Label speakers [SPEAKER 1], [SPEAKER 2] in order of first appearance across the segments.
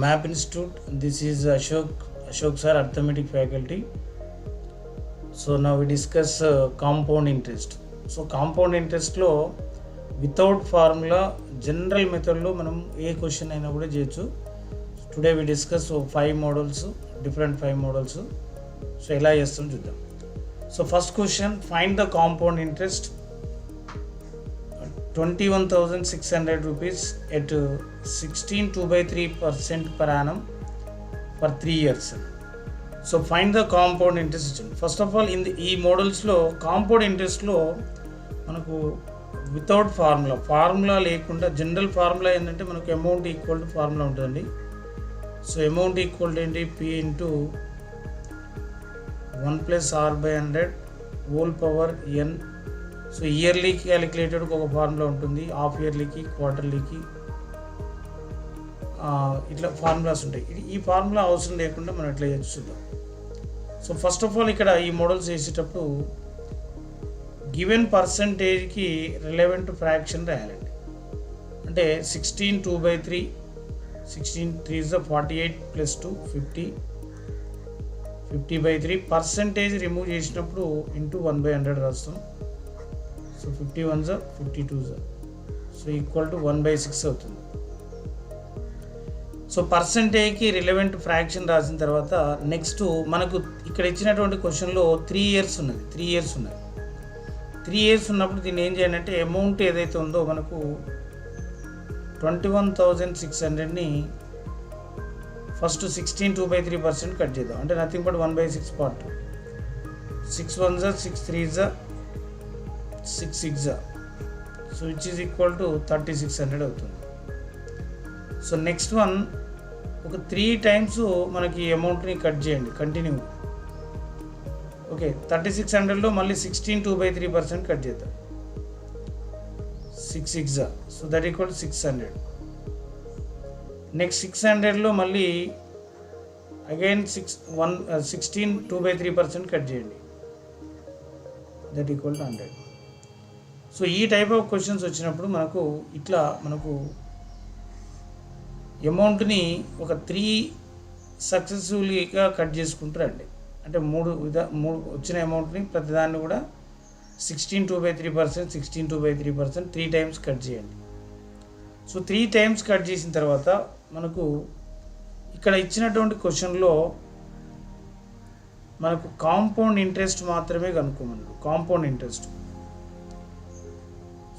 [SPEAKER 1] MAP Institute. This is Ashok sir, arithmetic faculty. So now we discuss compound interest. So compound interest lo without formula general method lo manam A question అయినా కూడా చేయొచ్చు. Today we discuss 5 models, different 5 models. So ఎలా చేస్తాం చూద్దాం. So first question, find the compound interest 21,600 rupees at 16.2/3% per annum for 3 years. So find the compound interest. First of all, in the ఈ మోడల్స్లో compound ఇంట్రెస్ట్లో మనకు without formula లేకుండా general formula ఏంటంటే మనకు amount equal to formula ఉంటుందండి. So amount equal to ఏంటి, P into 1+R/100 whole power n. So ఇయర్లీకి క్యాలిక్యులేటెడ్కి ఒక ఫార్ములా ఉంటుంది, హాఫ్ ఇయర్లీకి, క్వార్టర్లీకి, ఇట్లా ఫార్ములాస్ ఉంటాయి. ఈ ఫార్ములా అవసరం లేకుండా మనం ఎట్లా చూద్దాం. సో ఫస్ట్ ఆఫ్ ఆల్ ఇక్కడ ఈ మోడల్స్ చేసేటప్పుడు గివెన్ పర్సంటేజ్కి రిలవెంట్ ఫ్రాక్షన్ రాయాలండి. అంటే 16/2/3, 16 3 48 + 2 50, 50/3 పర్సంటేజ్ రిమూవ్ చేసినప్పుడు ఇంటూ 1/100 రాస్తాం. సో 51 52 సో ఈక్వల్ టు 1/6 అవుతుంది. సో పర్సంటేజ్కి రిలవెంట్ ఫ్రాక్షన్ రాసిన తర్వాత నెక్స్ట్ మనకు ఇక్కడ ఇచ్చినటువంటి క్వశ్చన్లో 3 years ఉన్నది. 3 years ఉన్నప్పుడు దీన్ని ఏం చేయాలంటే అమౌంట్ ఏదైతే ఉందో మనకు 21,600ని ఫస్ట్ 16.2/3% కట్ చేద్దాం. అంటే nothing but 1/6 part. 6 1 6 3 6 6 so which is equal to 3,600 అవుతుంది. సో నెక్స్ట్ వన్ ఒక 3 times మనకి అమౌంట్ని కట్ చేయండి కంటిన్యూ. ఓకే, 3,600లో మళ్ళీ 16.2/3% కట్ చేద్దాం. 6 6 so that equal to 600. Next 600లో మళ్ళీ అగైన్ 16.2/3% కట్ చేయండి, దట్ ఈక్వల్ టు 100. సో ఈ టైప్ ఆఫ్ క్వశ్చన్స్ వచ్చినప్పుడు మనకు అమౌంట్ని ఒక 3 సక్సెస్ఫుల్గా కట్ చేసుకుంటారండి. అంటే మూడు వచ్చిన అమౌంట్ని ప్రతిదాన్ని కూడా 16.2/3%, 16.2/3% 3 times కట్ చేయండి. సో 3 times కట్ చేసిన తర్వాత మనకు ఇక్కడ ఇచ్చినటువంటి క్వశ్చన్లో మనకు కాంపౌండ్ ఇంట్రెస్ట్ మాత్రమే కనుక్కోమన్నాడు. Compound interest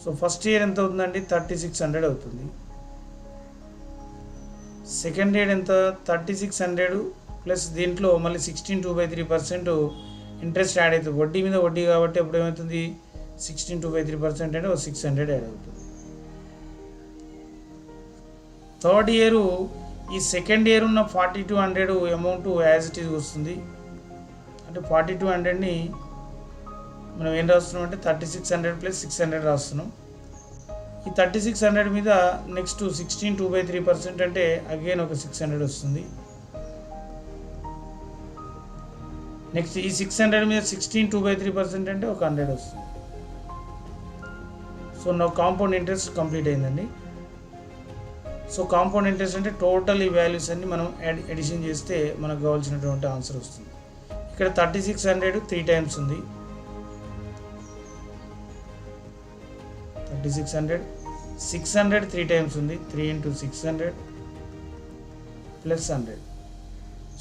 [SPEAKER 1] so first year ఎంత అవుతుందండి, 3,600 అవుతుంది. సెకండ్ ఇయర్ ఎంత, 3,600 ప్లస్ దీంట్లో మళ్ళీ 16.2/3% ఇంట్రెస్ట్ యాడ్ అవుతుంది. వడ్డీ మీద వడ్డీ కాబట్టి అప్పుడు ఏమవుతుంది, 16.2/3% అంటే 600 యాడ్ అవుతుంది. థర్డ్ ఇయర్ ఈ సెకండ్ ఇయర్ ఉన్న 4,200 అమౌంట్ యాజ్ ఇట్ ఈజ్ వస్తుంది. అంటే 4,200ని మనం ఏం రాస్తున్నాం అంటే 3,600 + 600 రాస్తున్నాం. ఈ 3,600 మీద నెక్స్ట్ 16.2/3% అంటే అగైన్ ఒక 600 వస్తుంది. నెక్స్ట్ ఈ 600 మీద 16.2/3% అంటే ఒక 100 వస్తుంది. సో నా కాంపౌండ్ ఇంట్రెస్ట్ కంప్లీట్ అయిందండి. సో కాంపౌండ్ ఇంట్రెస్ట్ అంటే టోటల్ ఈ వాల్యూస్ అన్ని మనం ఎడిషన్ చేస్తే మనకు కావాల్సినటువంటి ఆన్సర్ వస్తుంది. ఇక్కడ 3,600 3 times ఉంది. 3,600 600 3 times ఉంది. 3 × 600 + 100.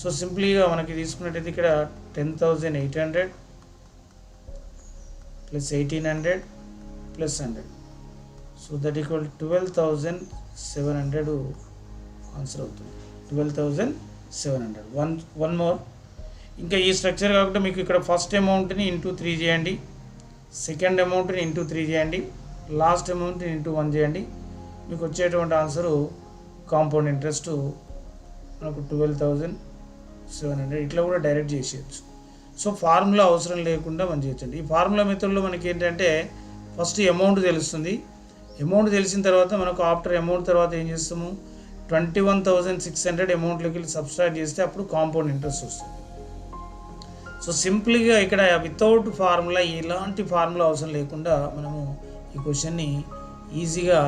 [SPEAKER 1] సో సింప్లీగా మనకి తీసుకున్నట్టయితే ఇక్కడ 10,800 + 1,800 + 100 సో దట్ ఈక్వల్ 12,700 ఆన్సర్ అవుతుంది. 12,700. వన్ మోర్, ఇంకా ఈ స్ట్రక్చర్ కాకుండా మీకు ఇక్కడ ఫస్ట్ అమౌంట్ని ఇంటూ 3 చేయండి, సెకండ్ అమౌంట్ని ఇంటూ 3 చేయండి, లాస్ట్ అమౌంట్ని ఇంటూ 1 చేయండి. మీకు వచ్చేటువంటి ఆన్సరు కాంపౌండ్ ఇంట్రెస్ట్ మనకు 12,700. ఇట్లా కూడా డైరెక్ట్ చేసేయచ్చు. సో ఫార్ములా అవసరం లేకుండా మనం చేయొచ్చండి. ఈ ఫార్ములా మెథడ్లో మనకి ఏంటంటే ఫస్ట్ అమౌంట్ తెలుస్తుంది. అమౌంట్ తెలిసిన తర్వాత మనకు ఆఫ్టర్ అమౌంట్ తర్వాత ఏం చేస్తాము, 21,600 అమౌంట్లోకి వెళ్ళి సబ్స్ట్రాక్ట్ చేస్తే అప్పుడు కాంపౌండ్ ఇంట్రెస్ట్ వస్తుంది. సో సింపుల్గా ఇక్కడ వితౌట్ ఫార్ములా, ఎలాంటి ఫార్ములా అవసరం లేకుండా మనము ఈ క్వశ్చన్ని ఈజీగా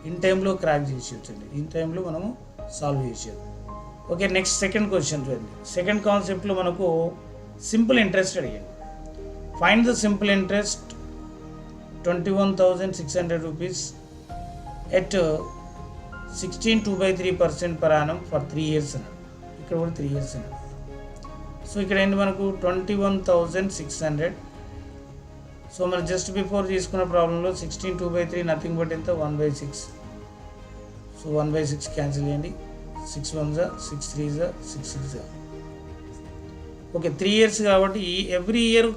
[SPEAKER 1] ఇన్ టైంలో క్రాక్ చేసేయచ్చండి. ఇన్ టైంలో మనము సాల్వ్ చేసేది. ఓకే, నెక్స్ట్ సెకండ్ క్వశ్చన్ చూడండి. సెకండ్ కాన్సెప్ట్లో మనకు సింపుల్ ఇంట్రెస్ట్ అడిగాను. Find the simple interest 21,600 rupees at 16 2/3% per annum for 3 years అన్నాడు. ఇక్కడ కూడా 3 years అన్నాడు. సో ఇక్కడ ఏంటి మనకు 21,600. సో మనం జస్ట్ బిఫోర్ తీసుకున్న ప్రాబ్లంలో 16 2/3 నథింగ్ బట్ ఎంత 1/6. సో 1/6 క్యాన్సిల్ చేయండి. 6 1s 6 3s 6 6. ఓకే, 3 years కాబట్టి every year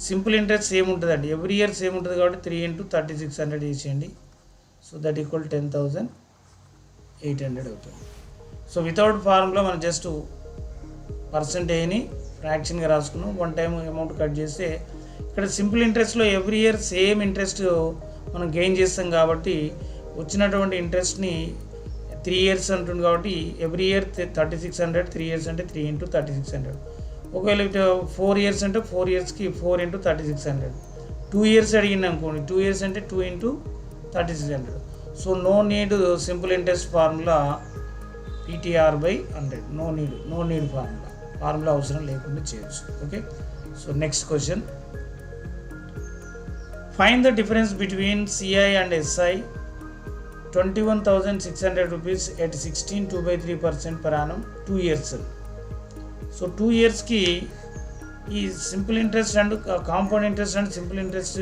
[SPEAKER 1] simple interest same ఉంటుందండి. ఎవ్రీ ఇయర్ సేమ్ ఉంటుంది కాబట్టి 3 × 3600 చేసేయండి. సో దట్ ఈక్వల్ 10,800 అవుతుంది. సో వితౌట్ ఫార్ములా మనం జస్ట్ పర్సంటేజ్ని ఫ్రాక్షన్గా రాసుకున్నాం. వన్ టైం అమౌంట్ కట్ చేస్తే ఇక్కడ సింపుల్ ఇంట్రెస్ట్లో ఎవ్రీ ఇయర్ సేమ్ ఇంట్రెస్ట్ మనం గెయిన్ చేస్తాం కాబట్టి వచ్చినటువంటి ఇంట్రెస్ట్ని 3 years అంటుంది కాబట్టి ఎవ్రీ ఇయర్ 3600. 3 years అంటే 3 × 3600. ఒకవేళ 4 years అంటే 4 yearsకి 4 × 3600. 2 years అడిగింది అనుకోండి, 2 years అంటే 2 × 3600. So no need simple interest formula PTR/100. No need formula అవసరం లేకుండా చేయొచ్చు. Okay, so next question. Find the difference between CI and SI 21,600 rupees at 16 2/3% per annum 2 years. So 2 yearsకి ఈ simple interest and compound interest and simple interest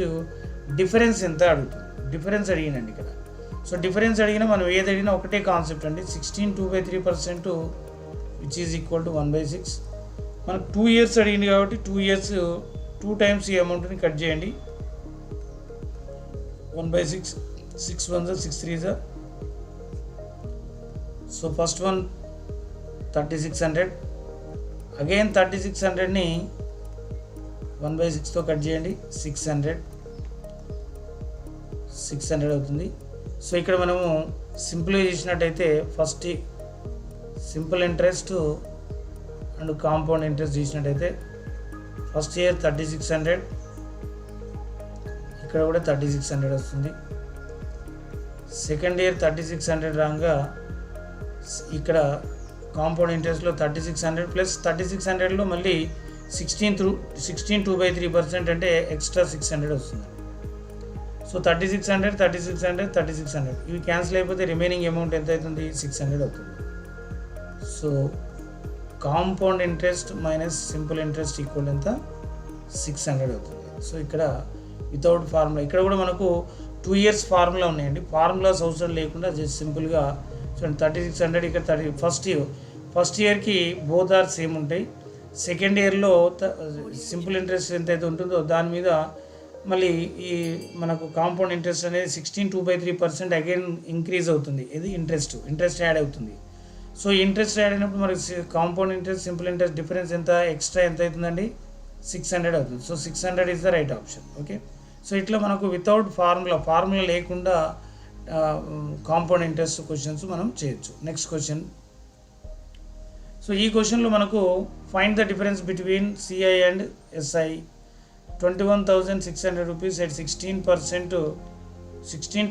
[SPEAKER 1] difference ఎంత అడుగుతుంది. Difference అడిగినండి ఇక్కడ. So difference అడిగినా మనం ఏది అడిగినా ఒకటే కాన్సెప్ట్ అండి. 16 2/3% విచ్ ఈజ్ ఈక్వల్ టు 1/6. మనకు 2 years అడిగింది కాబట్టి 2 years 2 times ఈ అమౌంట్ని కట్ చేయండి. 1/6 6 1s 6 3s. So first one 3600. Again 3600ని 1/6తో కట్ చేయండి. 600 అవుతుంది. సో ఇక్కడ మనము సింప్లిఫై చేసినట్టయితే first simple interest and compound interest చేసినట్టయితే ఫస్ట్ ఇయర్ 3600, ఇక్కడ కూడా 3600 వస్తుంది. సెకండ్ ఇయర్ 3600 రాగా ఇక్కడ కాంపౌండ్ ఇంట్రెస్ట్లో 3600 ప్లస్ 3600లో మళ్ళీ 16 2/3% అంటే ఎక్స్ట్రా 600 వస్తుంది. సో 3600 ఇవి క్యాన్సిల్ అయిపోతే రిమైనింగ్ అమౌంట్ ఎంత అవుతుంది? 600 అవుతుంది. So compound interest minus simple interest equal ఎంత? 600 అవుతుంది. సో ఇక్కడ వితౌట్ ఫార్ములా, ఇక్కడ కూడా మనకు 2 years ఫార్ములా ఉన్నాయండి. ఫార్ములాస్ అవసరం లేకుండా జస్ట్ సింపుల్గా చూడండి 3600 ఇక్కడ ఫస్ట్ ఇయర్కి బోత్ ఆర్ సేమ్ ఉంటాయి. సెకండ్ ఇయర్లో సింపుల్ ఇంట్రెస్ట్ ఎంతైతే ఉంటుందో దాని మీద మళ్ళీ ఈ మనకు కాంపౌండ్ ఇంట్రెస్ట్ అనేది 16 2/3% అగైన్ ఇంక్రీజ్ అవుతుంది. ఇది ఇంట్రెస్ట్ యాడ్ అవుతుంది. సో ఇంట్రెస్ట్ యాడ్ అయినప్పుడు మనకి compound interest simple interest difference ఎంత ఎక్స్ట్రా ఎంత అవుతుందండి? 600 అవుతుంది. So 600 is the right option. Okay, so ఇట్లా మనకు వితౌట్ ఫార్ములా లేకుండా కాంపౌండ్ ఇంట్రెస్ట్ క్వశ్చన్స్ మనం చేయొచ్చు. Next question. సో ఈ క్వశ్చన్లో మనకు find the difference between CI and SI 21,600 rupees at 16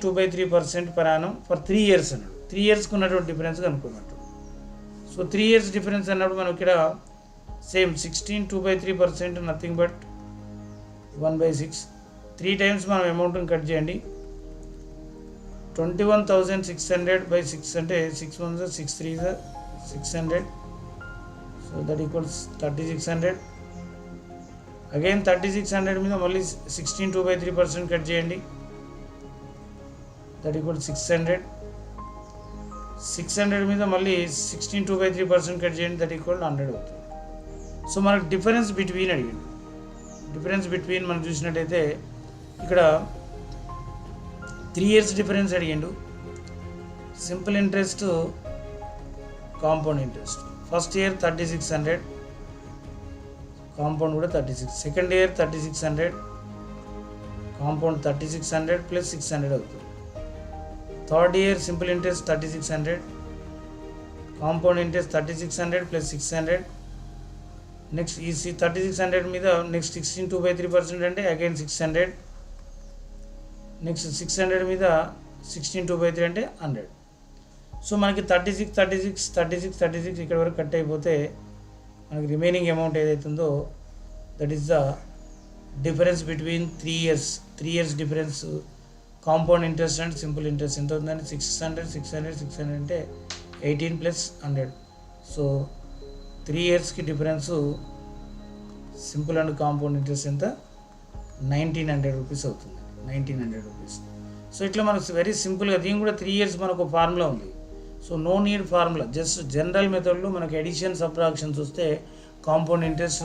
[SPEAKER 1] 2/3% per annum for 3 years అన్నాడు. 3 yearsకి ఉన్నటువంటి డిఫరెన్స్ కనుక్కోమంటాడు. సో 3 years డిఫరెన్స్ అన్నప్పుడు మనం ఇక్కడ సేమ్ 16 2/3% నథింగ్ బట్ 1/6. 3 times మనం అమౌంట్ని కట్ చేయండి. 21,600/6 అంటే 6 1s 6 3s 600. So that equals 3600. Again 3600 మీద మళ్ళీ 16 2/3% కట్ చేయండి. That equal 600. 600 మీద మళ్ళీ 16 2/3% కట్ చేయండి. దట్ ఈక్వల్ 100 అవుతుంది. సో మనకు డిఫరెన్స్ బిట్వీన్ అడిగింది. డిఫరెన్స్ బిట్వీన్ మనం చూసినట్టయితే ఇక్కడ 3 years డిఫరెన్స్ అడిగిండు. Simple interest compound interest first year 3600, compound కూడా 36. సెకండ్ ఇయర్ 3600, కాంపౌండ్ 3600 ప్లస్ 600 అవుతుంది. Third year simple interest 3600, compound interest 3600 plus 600. Next ఈ 3600 మీద నెక్స్ట్ 16 2/3% అంటే అగైన్ 600. నెక్స్ట్ 600 మీద 16 2/3 అంటే 100. సో మనకి 36 ఇక్కడ వరకు కట్ అయిపోతే మనకి రిమైనింగ్ అమౌంట్ ఏదైతుందో that is the difference between 3 years difference compound interest and simple interest ఎంత అవుతుందంటే 600 అంటే 18 ప్లస్ 100. సో 3 ఇయర్స్కి difference simple and compound interest ఎంత 1900 రూపీస్ అవుతుంది. 1900 రూపీస్. సో ఇట్లా మనకు వెరీ సింపుల్గా దీని కూడా 3 ఇయర్స్ మనకు ఫార్ములా ఉంది. So no need formula, just general మెథడ్లో మనకు ఎడిషన్ సబ్ట్రాక్షన్స్ వస్తే కాంపౌండ్ ఇంట్రెస్ట్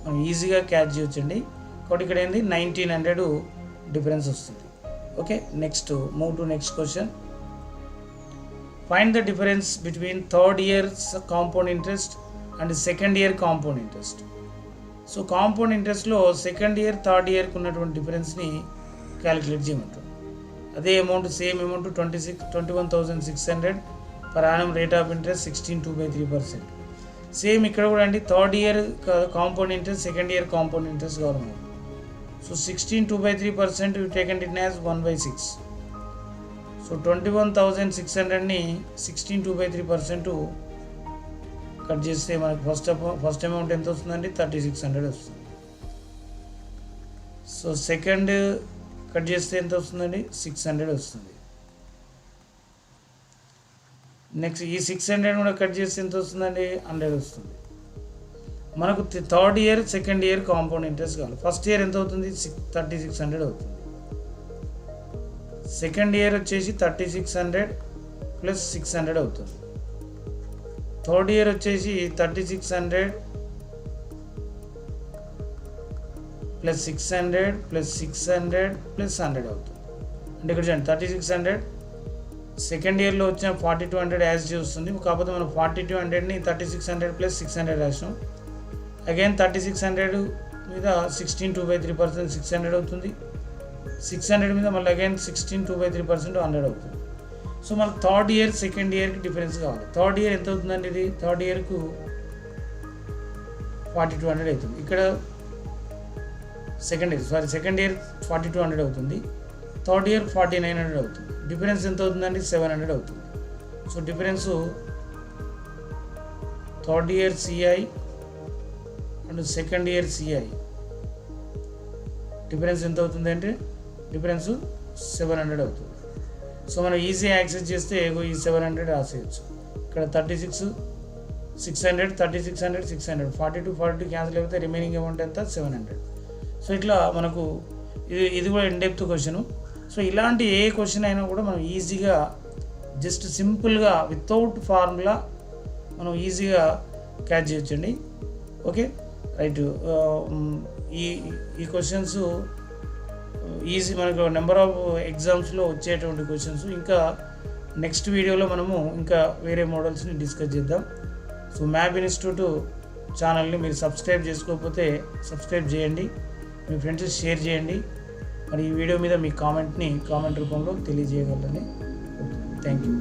[SPEAKER 1] మనం ఈజీగా క్యాచ్ చేయొచ్చండి. కాబట్టి ఇక్కడ ఏంది 1900 డిఫరెన్స్ వస్తుంది. Okay, next move to next question. Find the difference between third year compound interest and second year compound interest. So compound ఇంట్రెస్ట్లో సెకండ్ ఇయర్ థర్డ్ ఇయర్కి ఉన్నటువంటి డిఫరెన్స్ని క్యాలిక్యులేట్ చేయమంటారు. అదే amount same amount 21,600 per annum rate of interest 16.2/3%. Same ఇక్కడ కూడా అండి third year compound interest second year compound interest కావాలి. So 16.2/3% you taken it as 1/6. So 21,600ని 16.2/3% కట్ చేస్తే మనకి ఫస్ట్ అమౌంట్ ఎంత వస్తుందండి 3600 వస్తుంది. సో సెకండ్ కట్ చేస్తే ఎంత వస్తుందండి 600 వస్తుంది. నెక్స్ట్ ఈ 600 కూడా కట్ చేస్తే ఎంత వస్తుందండి 100 వస్తుంది. మనకు third year second year compound interest కావాలి. ఫస్ట్ ఇయర్ ఎంత అవుతుంది 3600 అవుతుంది. సెకండ్ ఇయర్ వచ్చేసి 3600 ప్లస్ 600 అవుతుంది. థర్డ్ ఇయర్ వచ్చేసి 3600 ప్లస్ 600 ప్లస్ 600 ప్లస్ 100 అవుతుంది. అంటే ఇక్కడ చూడండి 3600 సెకండ్ ఇయర్లో వచ్చిన 4200 యాజ్ వస్తుంది. కాకపోతే మనం 4200ని 3600 ప్లస్ 600 రాసినాం. అగైన్ 3600 మీద 16.2/3% 600 అవుతుంది. 600 మీద మళ్ళీ అగైన్ 16.2/3% 100 అవుతుంది. సో మనకు థర్డ్ ఇయర్ సెకండ్ ఇయర్కి డిఫరెన్స్ కావాలి. థర్డ్ ఇయర్ ఎంత అవుతుందండి ఇది థర్డ్ ఇయర్కు 4200 అవుతుంది. ఇక్కడ సెకండ్ ఇయర్ 4200 అవుతుంది. థర్డ్ ఇయర్ 4900 అవుతుంది. డిఫరెన్స్ ఎంత అవుతుందండి 700 అవుతుంది. So difference third year CI and second year CI difference ఎంత అవుతుంది అంటే డిఫరెన్స్ 700 అవుతుంది. సో మనం ఈజీ యాక్సెస్ చేస్తే ఈ 700 రాసేయచ్చు. ఇక్కడ 36 600 3600 600 42 క్యాన్సిల్ అయిపోతే రిమైనింగ్ అమౌంట్ ఎంత 700. సో ఇట్లా మనకు ఇది కూడా ఇన్డెప్త్ క్వశ్చను. సో ఇలాంటి ఏ క్వశ్చన్ అయినా కూడా మనం ఈజీగా జస్ట్ సింపుల్గా వితౌట్ ఫార్ములా మనం ఈజీగా క్యాచ్ చేయొచ్చండి. Okay right. ఈ క్వశ్చన్స్ ఈజీ మనకు నెంబర్ ఆఫ్ ఎగ్జామ్స్లో వచ్చేటువంటి క్వశ్చన్స్. ఇంకా నెక్స్ట్ వీడియోలో మనము ఇంకా వేరే మోడల్స్ని డిస్కస్ చేద్దాం. సో మ్యాప్ ఇన్స్టిట్యూట్ ఛానల్ని మీరు సబ్స్క్రైబ్ చేసుకోకపోతే సబ్స్క్రైబ్ చేయండి, మీ ఫ్రెండ్స్ షేర్ చేయండి. మరి ఈ వీడియో మీద మీ కామెంట్ రూపంలో తెలియజేయగలరని. Thank you.